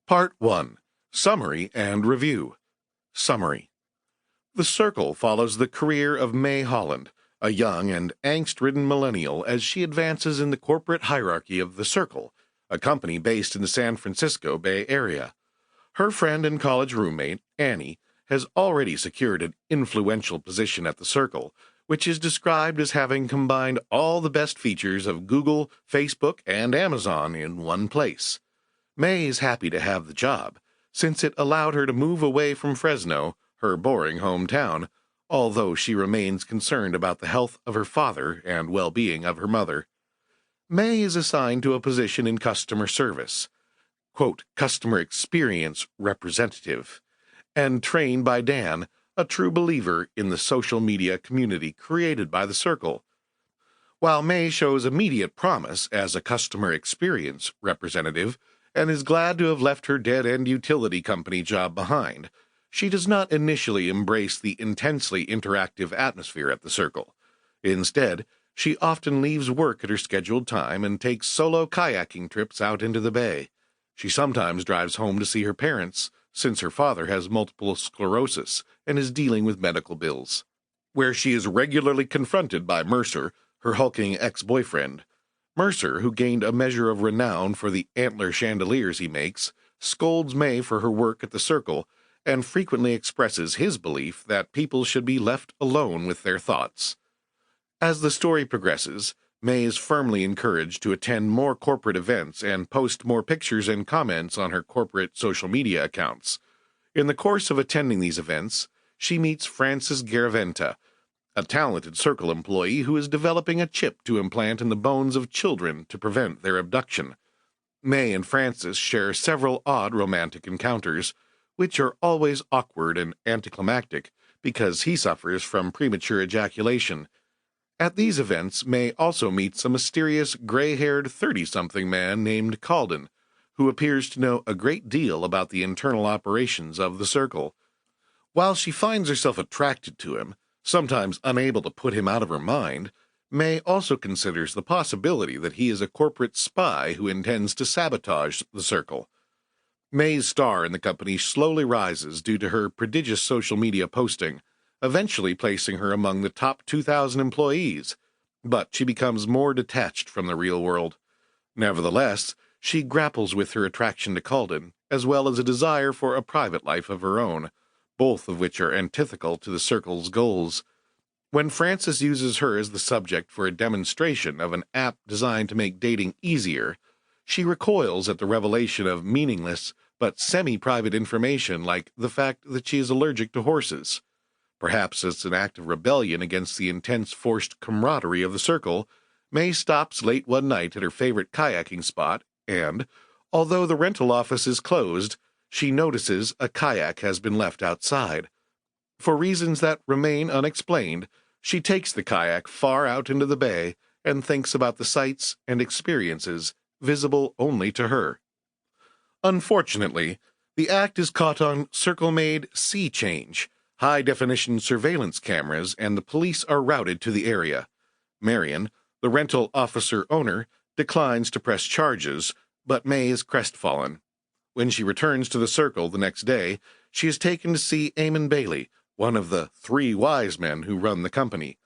Part 1. Summary and Review. Summary. The Circle follows the career of May Holland, a young and angst-ridden millennial, as she advances in the corporate hierarchy of The Circle, a company based in the San Francisco Bay Area. Her friend and college roommate, Annie, has already secured an influential position at The Circle, which is described as having combined all the best features of Google, Facebook, and Amazon in one place. May is happy to have the job, since it allowed her to move away from Fresno, her boring hometown, although she remains concerned about the health of her father and well-being of her mother. May is assigned to a position in customer service, quote, customer experience representative, and trained by Dan, a true believer in the social media community created by The Circle. While May shows immediate promise as a customer experience representative and is glad to have left her dead-end utility company job behind, she does not initially embrace the intensely interactive atmosphere at The Circle. Instead, she often leaves work at her scheduled time and takes solo kayaking trips out into the bay. She sometimes drives home to see her parents, since her father has multiple sclerosis and is dealing with medical bills, where she is regularly confronted by Mercer, her hulking ex-boyfriend. Mercer, who gained a measure of renown for the antler chandeliers he makes, scolds May for her work at The Circle and frequently expresses his belief that people should be left alone with their thoughts. As the story progresses, May is firmly encouraged to attend more corporate events and post more pictures and comments on her corporate social media accounts. In the course of attending these events, she meets Francis Garaventa, a talented Circle employee who is developing a chip to implant in the bones of children to prevent their abduction. May and Francis share several odd romantic encounters, which are always awkward and anticlimactic because he suffers from premature ejaculation. At these events, May also meets a mysterious gray-haired 30-something man named Calden, who appears to know a great deal about the internal operations of The Circle. While she finds herself attracted to him, sometimes unable to put him out of her mind, May also considers the possibility that he is a corporate spy who intends to sabotage The Circle. May's star in the company slowly rises due to her prodigious social media posting, eventually placing her among the top 2,000 employees, but she becomes more detached from the real world. Nevertheless, she grapples with her attraction to Calden, as well as a desire for a private life of her own, both of which are antithetical to The Circle's goals. When Francis uses her as the subject for a demonstration of an app designed to make dating easier, she recoils at the revelation of meaningless but semi-private information like the fact that she is allergic to horses. Perhaps as an act of rebellion against the intense forced camaraderie of The Circle, May stops late one night at her favorite kayaking spot and, although the rental office is closed, she notices a kayak has been left outside. For reasons that remain unexplained, she takes the kayak far out into the bay and thinks about the sights and experiences visible only to her. Unfortunately, the act is caught on Circle-made Sea Change, high-definition surveillance cameras, and the police are routed to the area. Marion, the rental officer-owner, declines to press charges, but May is crestfallen. When she returns to The Circle the next day, she is taken to see Eamon Bailey, one of the 3 wise men who run the company.